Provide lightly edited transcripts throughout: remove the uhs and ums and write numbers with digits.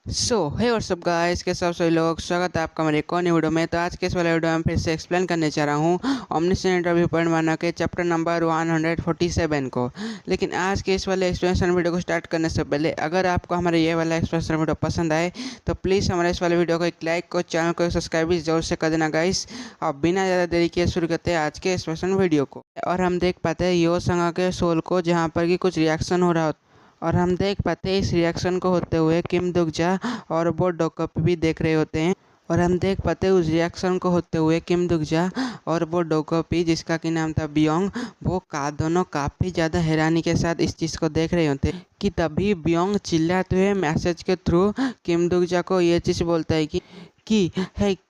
हे WhatsApp guys, कैसे आप सभी लोग। स्वागत है आपका मेरे एक और नई वीडियो में। तो आज के इस वाले वीडियो में फिर से एक्सप्लेन करने जा रहा हूँ ओमनिसेंट इंटरव्यू पॉइंट माना के चैप्टर नंबर 147 को। लेकिन आज के इस वाले एक्सप्लेनेशन वीडियो को स्टार्ट करने से पहले अगर आपको हमारे ये वाला एक्सप्लेनेशन वीडियो पसंद आए तो प्लीज़ हमारे इस वाले वीडियो को एक लाइक और चैनल को सब्सक्राइब भी जरूर से कर देना गाइस। अब बिना ज़्यादा देरी के शुरू करते हैं आज के एक्सप्लेनेशन वीडियो को। और हम देख पाते हैं यो संगा के सोल को, जहाँ पर कि कुछ रिएक्शन हो रहा होता और हम देख पाते हैं इस रिएक्शन को होते हुए किम दुकजा और वो डोकप भी देख रहे होते हैं। और हम देख पाते हैं उस रिएक्शन को होते हुए किम दुकजा और वो डोकपी, जिसका कि नाम था बियोंग, वो दोनों काफ़ी ज़्यादा हैरानी के साथ इस चीज़ को देख रहे होते हैं कि तभी बियोंग चिल्लाते हुए मैसेज के थ्रू किम दुकजा को ये चीज़ बोलता है कि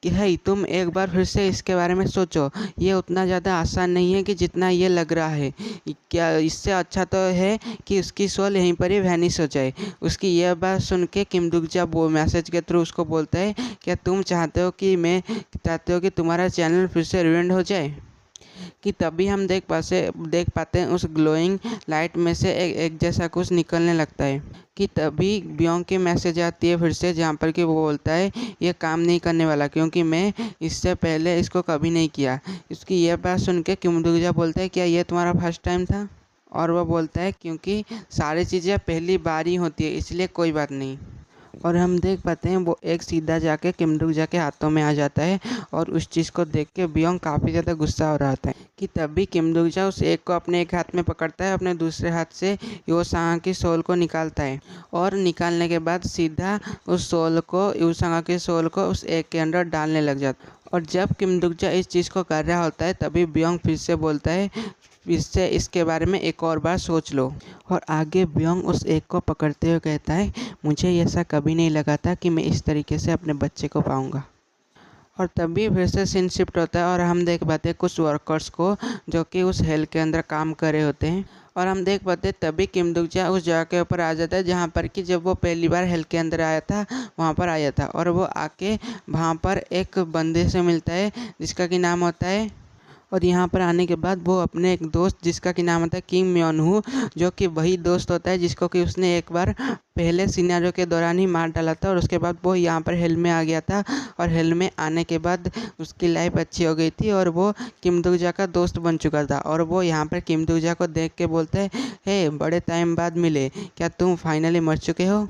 है तुम एक बार फिर से इसके बारे में सोचो, ये उतना ज़्यादा आसान नहीं है कि जितना ये लग रहा है। क्या इससे अच्छा तो है कि उसकी सोल यहीं पर ही वैनिश हो जाए। उसकी यह बात सुन के किम दुकजा वो मैसेज के थ्रू उसको बोलता है, क्या तुम चाहते हो कि तुम्हारा चैनल फिर से रिवेंड हो जाए। कि तभी हम देख पाते हैं उस ग्लोइंग लाइट में से एक जैसा कुछ निकलने लगता है। कि तभी बियोंग की मैसेज आती है फिर से, जहाँ पर कि वो बोलता है ये काम नहीं करने वाला, क्योंकि मैं इससे पहले इसको कभी नहीं किया। इसकी यह बात सुन के किम दुकजा बोलता है, क्या ये तुम्हारा फर्स्ट टाइम था। और वह बोलता है क्योंकि सारी चीज़ें पहली बार ही होती है, इसलिए कोई बात नहीं। और हम देख पाते हैं वो एक सीधा जाके किम दुकजा के हाथों में आ जाता है। और उस चीज़ को देख के बियोंग काफ़ी ज़्यादा गुस्सा हो रहा होता है। कि तभी किम दुकजा उस एक को अपने एक हाथ में पकड़ता है, अपने दूसरे हाथ से यो सांगा की सोल को निकालता है। और निकालने के बाद सीधा उस सोल को, यो सांगा की सोल को उस एक के अंदर डालने लग जाता है। और जब किम दुकजा इस चीज़ को कर रहा होता है तभी बियोंग फिर से बोलता है, इसके बारे में एक और बार सोच लो। और आगे बियोंग उस एक को पकड़ते हुए कहता है, मुझे ऐसा कभी नहीं लगा था कि मैं इस तरीके से अपने बच्चे को पाऊंगा। और तभी फिर से सीन शिफ्ट होता है और हम देख पाते हैं कुछ वर्कर्स को जो कि उस हेल के अंदर काम कर रहे होते हैं। और हम देख पाते हैं तभी किम दुकजा उस जगह के ऊपर आ जाता है जहाँ पर कि जब वो पहली बार हेल के अंदर आया था वहाँ पर आया था। और वो आके वहाँ पर एक बंदे से मिलता है जिसका कि नाम होता है। और यहाँ पर आने के बाद वो अपने एक दोस्त जिसका कि नाम होता है किम म्योन हू, जो कि वही दोस्त होता है जिसको कि उसने एक बार पहले सिनेरियो के दौरान ही मार डाला था। और उसके बाद वो यहाँ पर हेल में आ गया था। और हेल में आने के बाद उसकी लाइफ अच्छी हो गई थी और वो किम दुकजा का दोस्त बन चुका था। और वो यहाँ पर किम दुकजा को देख के बोलता है, हे बड़े टाइम बाद मिले, क्या तुम फाइनली मर चुके हो।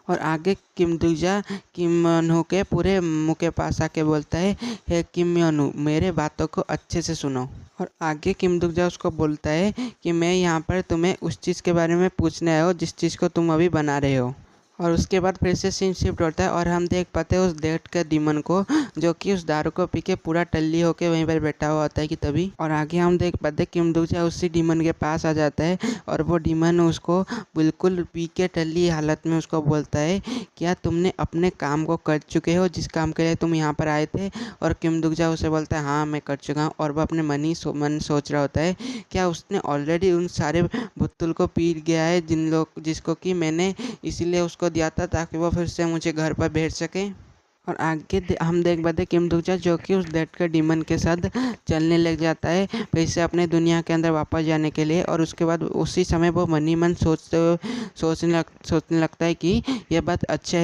और आगे किम दुकजा किम म्योनू के पूरे मुंह के पास आके बोलता है, हे किम म्योनू, मेरे बातों को अच्छे से सुनो। और आगे किम दुकजा उसको बोलता है कि मैं यहाँ पर तुम्हें उस चीज़ के बारे में पूछने आया हूँ जिस चीज़ को तुम अभी बना रहे हो। और उसके बाद फिर से सीन शिफ्ट होता है और हम देख पाते हैं उस डेट के डीमन को, जो कि उस दारू को पी के पूरा टल्ली होके वहीं पर बैठा हुआ होता है। कि तभी और आगे हम देख पाते हैं किम दुकजा उसी डीमन के पास आ जाता है और वो डीमन उसको बिल्कुल पी के टल्ली हालत में उसको बोलता है, क्या तुमने अपने काम को कर चुके हो जिस काम के लिए तुम यहाँ पर आए थे। और किम दुकजा उसे बोलता है, हाँ मैं कर चुका हूँ। और वो अपने मन सोच रहा होता है, क्या उसने ऑलरेडी उन सारे बुत्तुल को पी गया है जिसको कि मैंने इसीलिए उसको दिया था ताकि वो फिर से मुझे घर पर भेज सके। और आगे हम देख पाते किम दुकजा जो कि उस डेट के डीमन के साथ चलने लग जाता है फिर से अपने दुनिया के अंदर वापस जाने के लिए। और उसके बाद उसी समय वो मन ही मन सोचने लगता है कि यह बात अच्छी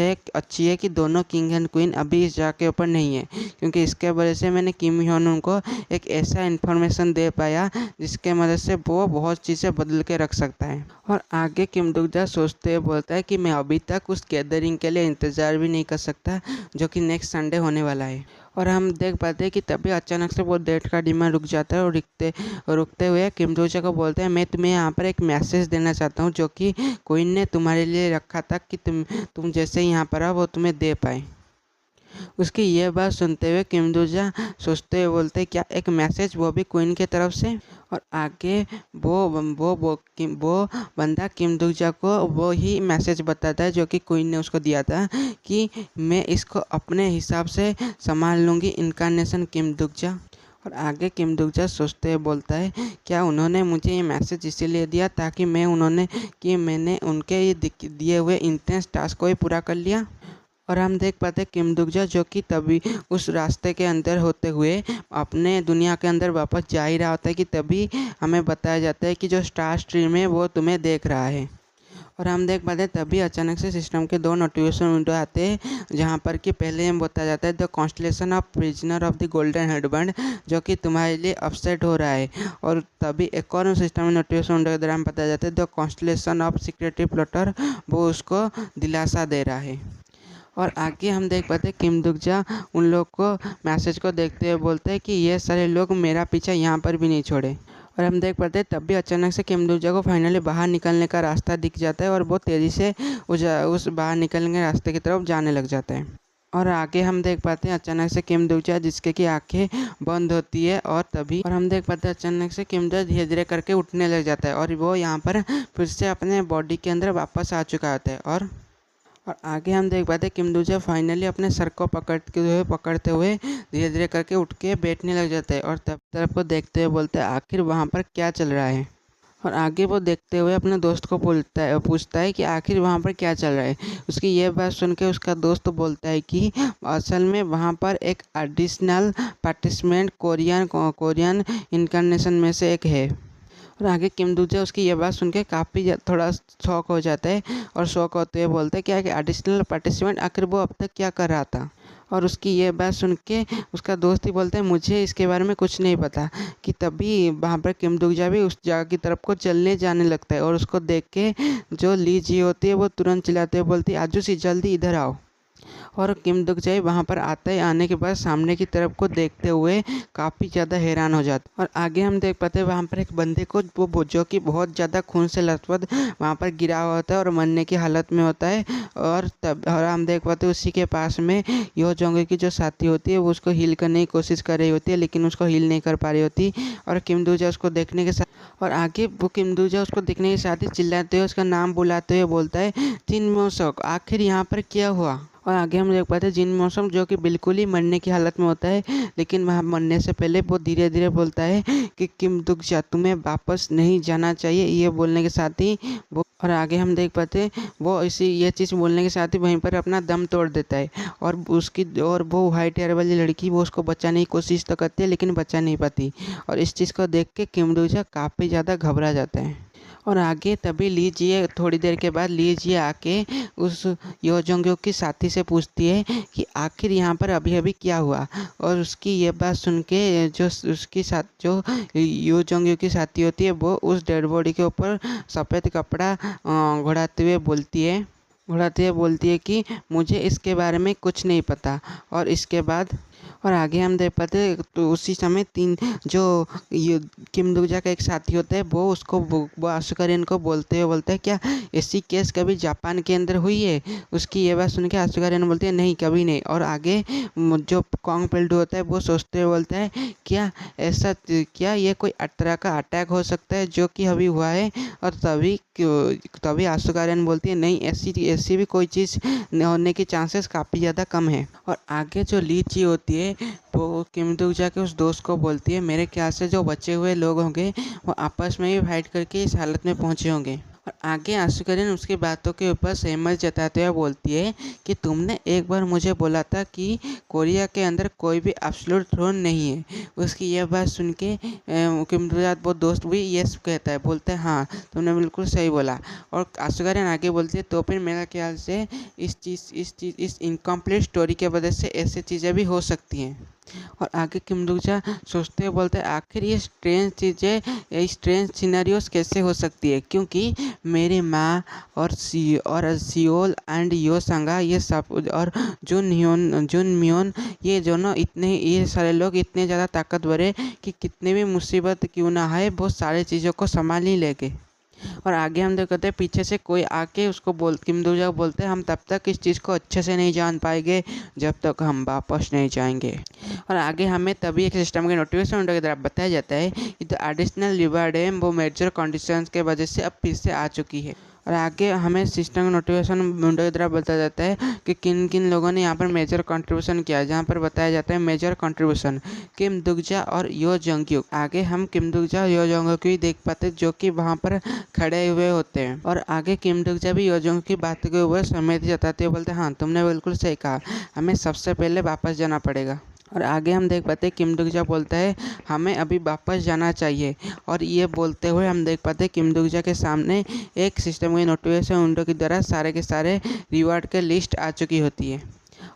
है कि दोनों किंग एंड क्वीन अभी इस जगह के ऊपर नहीं है, क्योंकि इसके वजह से मैंने किम ह्योन को एक ऐसा इन्फॉर्मेशन दे पाया जिसके मदद से वो बहुत चीज़ें बदल के रख सकता है। और आगे किम दुकजा सोचते हुए बोलता है कि मैं अभी तक उस गैदरिंग के लिए इंतज़ार भी नहीं कर सकता जो कि नेक्स्ट संडे होने वाला है। और हम देख पाते हैं कि तभी अचानक से वो डेट का डिमांड रुक जाता है और रुकते हुए किम दुकजा को बोलते हैं, मैं तुम्हें यहाँ पर एक मैसेज देना चाहता हूँ जो कि क्वीन ने तुम्हारे लिए रखा था कि तुम जैसे यहाँ पर आओ वो तुम्हें दे पाए। उसकी यह बात सुनते हुए किम दुकजा सोचते हुए बोलते, क्या एक मैसेज, वो भी क्वीन की तरफ से। और आगे वो बंदा किम दुकजा को वो ही मैसेज बताता है जो कि क्वीन ने उसको दिया था कि मैं इसको अपने हिसाब से संभाल लूँगी, इनकारनेशन किम दुकजा। और आगे किम दुकजा सोचते हुए बोलता है, क्या उन्होंने मुझे ये मैसेज इसीलिए दिया ताकि मैंने उनके ये दिए हुए इंटेंस टास्क को ही पूरा कर लिया। और हम देख पाते किम दुकजा जो कि तभी उस रास्ते के अंदर होते हुए अपने दुनिया के अंदर वापस जा ही रहा होता है। कि तभी हमें बताया जाता है कि जो स्टार स्ट्रीम है वो तुम्हें देख रहा है। और हम देख पाते हैं तभी अचानक से सिस्टम के दो नोटिफिकेशन विंडो आते हैं, जहाँ पर कि पहले हम बताया जाता है the constellation of prisoner of the golden headband, जो कि तुम्हारे लिए अपसेट हो रहा है। और तभी एक और सिस्टम में नोटिफिकेशन विंडो के दौरान बताया जाता है the constellation of security plotter, वो उसको दिलासा दे रहा है। और आगे हम देख पाते हैं किम दुगजा उन लोग को मैसेज को देखते हुए बोलते हैं कि ये सारे लोग मेरा पीछा यहाँ पर भी नहीं छोड़े। और हम देख पाते हैं तब भी अचानक से किम दुगजा को फाइनली बाहर निकलने का रास्ता दिख जाता है और बहुत तेज़ी से उस बाहर निकलने के रास्ते की तरफ जाने लग जाता है। और आगे हम देख पाते हैं अचानक से किम दुगजा जिसके की आंखें बंद होती है और हम देख पाते हैं अचानक से किम दुगजा धीरे धीरे करके उठने लग जाता है और वो यहाँ पर फिर से अपने बॉडी के अंदर वापस आ चुका होता है। और आगे हम देख पाते हैं किम दुगजा फाइनली अपने सर को पकड़ते हुए धीरे धीरे करके उठ के बैठने लग जाता है और तब तरफ को देखते हुए बोलते हैं आखिर वहाँ पर क्या चल रहा है। और आगे वो देखते हुए अपने दोस्त को पूछता है कि आखिर वहाँ पर क्या चल रहा है। उसकी ये बात सुन के उसका दोस्त बोलता है कि असल में वहाँ पर एक एडिशनल पार्टिसिपेंट कोरियन इनकारनेशन में से एक है। और आगे किम दुगजा उसकी ये बात सुन के काफ़ी थोड़ा शौक हो जाता है और शौक होते हुए बोलते हैं क्या कि एडिशनल पार्टिसिपेंट आखिर वो अब तक क्या कर रहा था। और उसकी ये बात सुन के उसका दोस्त ही बोलता है मुझे इसके बारे में कुछ नहीं पता। कि तभी वहाँ पर किम दुगजा भी उस जगह की तरफ को चलने जाने लगता है और उसको देख के जो ली जी होती है वो तुरंत चिल्लाते हुए बोलती है आजुशी जल्दी इधर आओ। और किम दुगजाई वहाँ पर आता है, आने के बाद सामने की तरफ को देखते हुए काफ़ी ज़्यादा हैरान हो जाता। और आगे हम देख पाते हैं वहाँ पर एक बंदे को वो जो कि बहुत ज़्यादा खून से लथपथ वहाँ पर गिरा हुआ होता है और मरने की हालत में होता है। और हम देख पाते हैं उसी के पास में यो जोंगे की जो साथी होती है वो उसको हील करने की कोशिश कर रही होती है, लेकिन उसको हील नहीं कर पा रही होती। और किम दुगजा उसको देखने के साथ और आगे वो किम दुगजा उसको देखने के साथ ही चिल्लाते हुए उसका नाम बुलाते हुए बोलता है जिन मोसक आखिर यहाँ पर क्या हुआ। और आगे हम देख पाते हैं जिन मौसम जो कि बिल्कुल ही मरने की हालत में होता है, लेकिन वहाँ मरने से पहले वो धीरे धीरे बोलता है कि किम दुगजा तुम्हें वापस नहीं जाना चाहिए। ये बोलने के साथ ही वो और आगे हम देख पाते हैं वो ये चीज़ बोलने के साथ ही वहीं पर अपना दम तोड़ देता है। और वो वाइट हेयर वाली लड़की वो उसको बचाने की कोशिश तो करती है लेकिन बचा नहीं पाती। और इस चीज़ को देख के किम दुगजा काफ़ी ज़्यादा घबरा जाता है। और आगे तभी लीजिए थोड़ी देर के बाद लीजिए आके उस यो जोंग्यो की साथी से पूछती है कि आखिर यहाँ पर अभी अभी क्या हुआ। और उसकी ये बात सुन के जो उसकी साथ जो यो जोंग्यो की साथी होती है वो उस डेड बॉडी के ऊपर सफ़ेद कपड़ा घोड़ाते हुए बोलती है कि मुझे इसके बारे में कुछ नहीं पता। और इसके बाद और आगे हम देख पाते हैं तो उसी समय जो ये किम दुगजा का एक साथी होता है वो आशुकारियन को बोलते हैं क्या ऐसी केस कभी जापान के अंदर हुई है। उसकी ये बात सुन के आशुकारियन बोलते हैं नहीं कभी नहीं। और आगे जो कॉन्ग पेल्डू होता है वो सोचते हुए बोलता है क्या ये कोई तरह का अटैक हो सकता है जो कि अभी हुआ है। और तभी आशुकारियन बोलती है नहीं ऐसी भी कोई चीज़ होने की चांसेस काफ़ी ज़्यादा कम है। और आगे जो ली ची होती है वो किम दुगजा के उस दोस्त को बोलती है मेरे ख्याल से जो बचे हुए लोग होंगे वो आपस में ही फाइट करके इस हालत में पहुंचे होंगे। और आगे आशुकारियन उसकी बातों के ऊपर सहमत जताते हुए बोलती है कि तुमने एक बार मुझे बोला था कि कोरिया के अंदर कोई भी एब्सोल्यूट थ्रोन नहीं है। उसकी यह बात सुन के किम दुगजा वो दोस्त भी यस कहता है, बोलता है हाँ तुमने बिल्कुल सही बोला। और आशुकारियन आगे बोलती है तो फिर मेरे ख्याल से इस इनकम्प्लीट स्टोरी के वजह से ऐसी चीज़ें भी हो सकती हैं। और आगे किम दुगजा सोचते हुए बोलते हैं आखिर ये स्ट्रेंज सिनेरियोस कैसे हो सकती है, क्योंकि मेरी माँ और सियोल एंड यो संगा ये सब और जुन मियोन ये सारे लोग इतने ज़्यादा ताकतवर है कि कितनी भी मुसीबत क्यों ना आए वो सारी चीज़ों को संभाल ही लेंगे। और आगे हम देखते हैं पीछे से कोई आके उसको किम दुगजा को बोलते हैं हम तब तक इस चीज़ को अच्छे से नहीं जान पाएंगे जब तक हम वापस नहीं जाएंगे। और आगे हमें तभी एक सिस्टम के नोटिफिकेशन की तरफ बताया जाता है कि द एडिशनल रिवार्ड है वो मेजर कंडीशंस के वजह से अब फिर से आ चुकी है। और आगे हमें सिस्टम नोटिफिकेशन विंडो की तरफ बताया जाता है कि किन किन लोगों ने यहाँ पर मेजर कंट्रीब्यूशन किया है, जहाँ पर बताया जाता है मेजर कंट्रीब्यूशन किम दुगजा और यो जोंग्यूक। आगे हम किम दुगजा और यो जोंग्यूक को ही देख पाते हैं जो कि वहाँ पर खड़े हुए होते हैं। और आगे किम दुगजा भी यो जोंग्यूक की बात के ऊपर सहमति जताते हुए बोलते हैं हाँ तुमने बिल्कुल सही कहा, हमें सबसे पहले वापस जाना पड़ेगा। और आगे हम देख पाते हैं किम दुगजा बोलता है हमें अभी वापस जाना चाहिए। और ये बोलते हुए हम देख पाते हैं किम दुगजा के सामने एक सिस्टम की नोटिफिकेशन विंडो की तरह सारे के सारे रिवार्ड के लिस्ट आ चुकी होती है।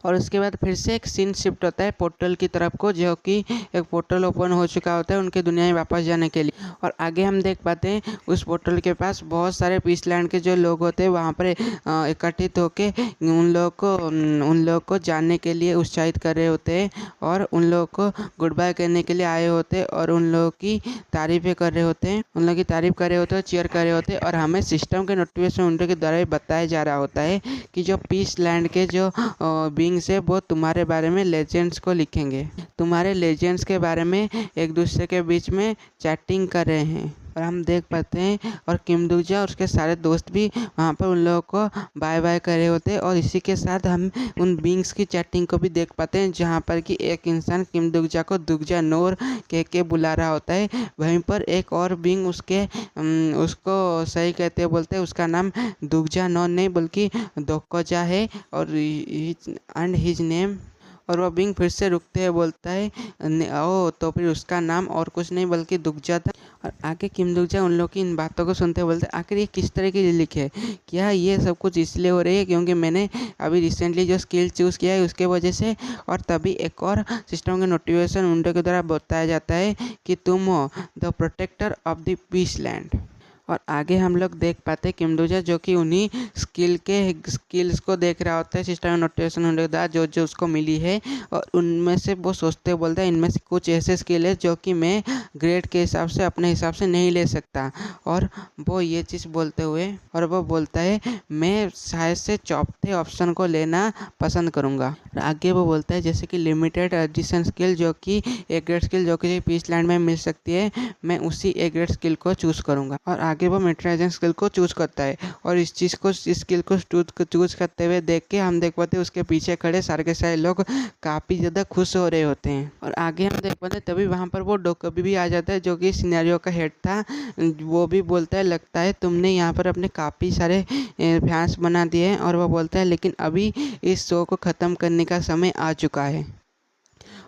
और उसके बाद फिर से एक सीन शिफ्ट होता है पोर्टल की तरफ को, जो कि एक पोर्टल ओपन हो चुका होता है उनके दुनिया में वापस जाने के लिए। और आगे हम देख पाते हैं उस पोर्टल के पास बहुत सारे पीसलैंड के जो लोग होते हैं वहाँ पर एकत्रित होके उन लोग को जानने के लिए उत्साहित कर रहे होते हैं और उन लोगों को गुड बाय करने के लिए आए होते हैं और उन लोगों की तारीफें कर रहे होते हैं, उन लोगों की तारीफ कर रहे होते हैं, चीयर कर रहे होते हैं। और हमें सिस्टम के नोटिफिकेशन विंडो के द्वारा बताया जा रहा होता है कि जो पीसलैंड के जो बींग्स है वो तुम्हारे बारे में लेजेंड्स को लिखेंगे, तुम्हारे लेजेंड्स के बारे में एक दूसरे के बीच में चैटिंग कर रहे हैं। और हम देख पाते हैं और किम दुगजा और उसके सारे दोस्त भी वहाँ पर उन लोगों को बाय बाय कर रहे होते हैं। और इसी के साथ हम उन बींग्स की चैटिंग को भी देख पाते हैं जहाँ पर कि एक इंसान किम दुगजा को दुगजा नोर कह के बुला रहा होता है। वहीं पर एक और बींग उसको सही कहते हैं बोलते हैं उसका नाम दुगजा नोर नहीं बल्कि दोकोजा है और एंड हिज नेम। और वह बिंग फिर से रुकते हुए बोलता है ओ तो फिर उसका नाम और कुछ नहीं बल्कि दुगजा था। और आगे किम दुगजा उन लोग की इन बातों को सुनते हुए बोलते हैं आखिर ये किस तरह की लिख है, क्या ये सब कुछ इसलिए हो रही है क्योंकि मैंने अभी रिसेंटली जो स्किल चूज़ किया है उसके वजह से। और तभी एक और सिस्टम के नोटिफिकेशन विंडो के द्वारा बताया जाता है कि तुम हो the protector of the peace land. और आगे हम लोग देख पाते हैं किम दुगजा जो कि उन्हीं स्किल्स को देख रहा होता है सिस्टम नोटिफिकेशन होने के बाद जो जो उसको मिली है। और उनमें से वो सोचते बोलता है इनमें से कुछ ऐसे स्किल है जो कि मैं ग्रेड के हिसाब से अपने हिसाब से नहीं ले सकता। और वो ये चीज़ बोलते हुए और वो बोलता है मैं शायद से चौथे ऑप्शन को लेना पसंद करूँगा। और आगे वो बोलता है जैसे कि लिमिटेड एडिशन स्किल जो कि एक ग्रेड स्किल जो कि पीस लैंड में मिल सकती है, मैं उसी एक ग्रेड स्किल को चूज़ करूँगा। और आगे वो मेट्राइजिंग स्किल को चूज़ करता है। और इस स्किल को चूज़ करते हुए देख के हम देख पाते हैं उसके पीछे खड़े सारे के सारे लोग काफ़ी ज़्यादा खुश हो रहे होते हैं। और आगे हम देख पाते हैं तभी वहाँ पर वो डोकबी भी आ जाता है जो कि सिनेरियो का हेड था। वो भी बोलता है लगता है तुमने यहाँ पर अपने काफ़ी सारे फैंस बना दिए हैं। और वो बोलता है लेकिन अभी इस शो को ख़त्म करने का समय आ चुका है।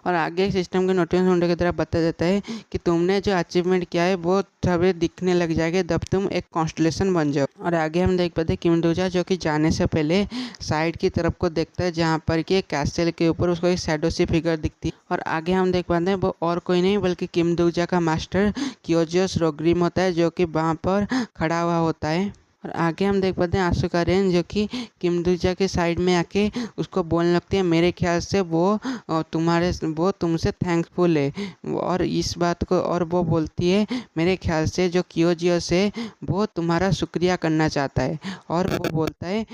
और आगे सिस्टम के नोटिफिकेशन विंडो की तरफ बताया जाता है कि तुमने जो अचीवमेंट किया है वो तभी दिखने लग जाएगा जब तुम एक कॉन्स्टलेशन बन जाओ। और आगे हम देख पाते हैं किम दुगजा जो कि जाने से पहले साइड की तरफ को देखता है जहाँ पर कि एक कैसल के ऊपर उसको एक शैडो सी फिगर दिखती है। और आगे हम देख पाते हैं वो और कोई नहीं बल्कि किम दुगजा का मास्टर क्योजियस रोग्रिम होता है जो कि वहाँ पर खड़ा हुआ होता है। और आगे हम देख पाते हैं आसुका रेन जो कि किम दुगजा के साइड में आके उसको बोलने लगती है मेरे ख्याल से वो तुमसे थैंकफुल है। और इस बात को और वो बोलती है मेरे ख्याल से जो क्योजियस है वो तुम्हारा शुक्रिया करना चाहता है। और वो बोलता है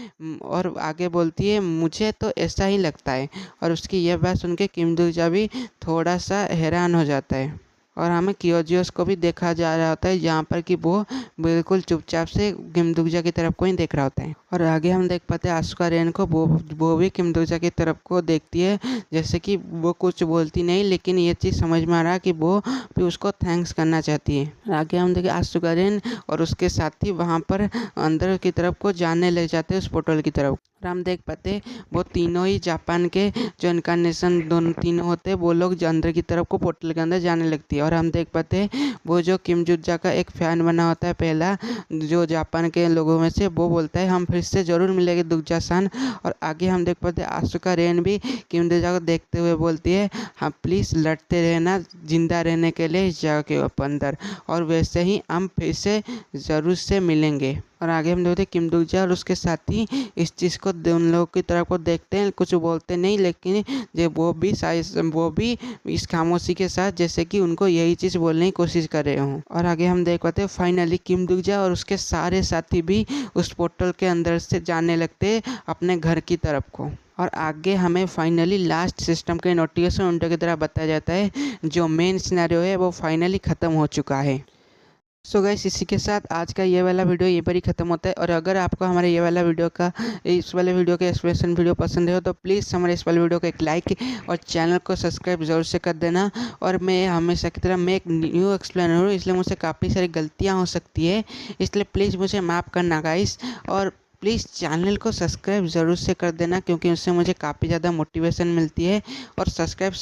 और आगे बोलती है मुझे तो ऐसा ही लगता है। और उसकी यह बात सुन के किम दुगजा भी थोड़ा सा हैरान हो जाता है। और हमें क्योजियस को भी देखा जा रहा होता है जहाँ पर कि वो बिल्कुल चुपचाप से किम दुगजा की तरफ को ही देख रहा होता है। और आगे हम देख पाते हैं आसुका रेन को वो भी किम दुगजा की तरफ को देखती है जैसे कि वो कुछ बोलती नहीं लेकिन ये चीज़ समझ में आ रहा है कि वो भी उसको थैंक्स करना चाहती है। आगे हम देखें आसुका रेन और उसके साथी वहाँ पर अंदर की तरफ को जाने लग जाते हैं उस पोर्टल की तरफ। और हम देख पाते वो तीनों ही जापान के जो इनकारनेशन दोनों तीनों होते हैं वो लोग अंदर की तरफ को पोर्टल के अंदर जाने लगती है। और हम देख पाते हैं वो जो किम दुगजा का एक फ़ैन बना होता है पहला जो जापान के लोगों में से वो बोलता है हम फिर से ज़रूर मिलेंगे दुगजा सान। और आगे हम देख पाते हैं आसुका रेन भी किम दुगजा को देखते हुए बोलती है हाँ प्लीज़ लड़ते रहना जिंदा रहने के लिए इस जगह के अंदर और वैसे ही हम फिर से ज़रूर से मिलेंगे। और आगे हम देखते हैं किम दुगजा और उसके साथी इस चीज़ को उन लोगों की तरफ को देखते हैं, कुछ बोलते नहीं लेकिन जो वो भी इस खामोशी के साथ जैसे कि उनको यही चीज़ बोलने की कोशिश कर रहे हों। और आगे हम देख पाते हैं फाइनली किम दुगजा और उसके सारे साथी भी उस पोर्टल के अंदर से जाने लगते अपने घर की तरफ को। और आगे हमें फाइनली लास्ट सिस्टम के नोटिफिकेशन विंडो की तरह बताया जाता है जो मेन सिनेरियो है वो फाइनली ख़त्म हो चुका है। सो गाइस इसी के साथ आज का ये वाला वीडियो यहीं पर ही ख़त्म होता है। और अगर आपको हमारे ये वाला वीडियो का इस वाले वीडियो का एक्सप्लेनेशन वीडियो पसंद है तो प्लीज़ हमारे इस वाले वीडियो को एक लाइक और चैनल को सब्सक्राइब ज़रूर से कर देना। और मैं हमेशा की तरह मैं एक न्यू एक्सप्लेनर हूँ इसलिए मुझसे काफ़ी सारी गलतियाँ हो सकती है, इसलिए प्लीज़ मुझे माफ़ करना गाइस। और प्लीज़ चैनल को सब्सक्राइब ज़रूर से कर देना, क्योंकि उससे मुझे काफ़ी ज़्यादा मोटिवेशन मिलती है। और सब्सक्राइब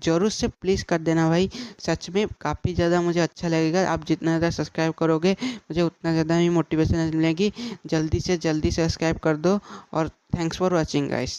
ज़रूर से प्लीज़ कर देना भाई, सच में काफ़ी ज़्यादा मुझे अच्छा लगेगा। आप जितना ज़्यादा सब्सक्राइब करोगे मुझे उतना ज़्यादा ही मोटिवेशन मिलेगी। जल्दी से जल्दी सब्सक्राइब कर दो और थैंक्स फॉर वॉचिंग गाइस।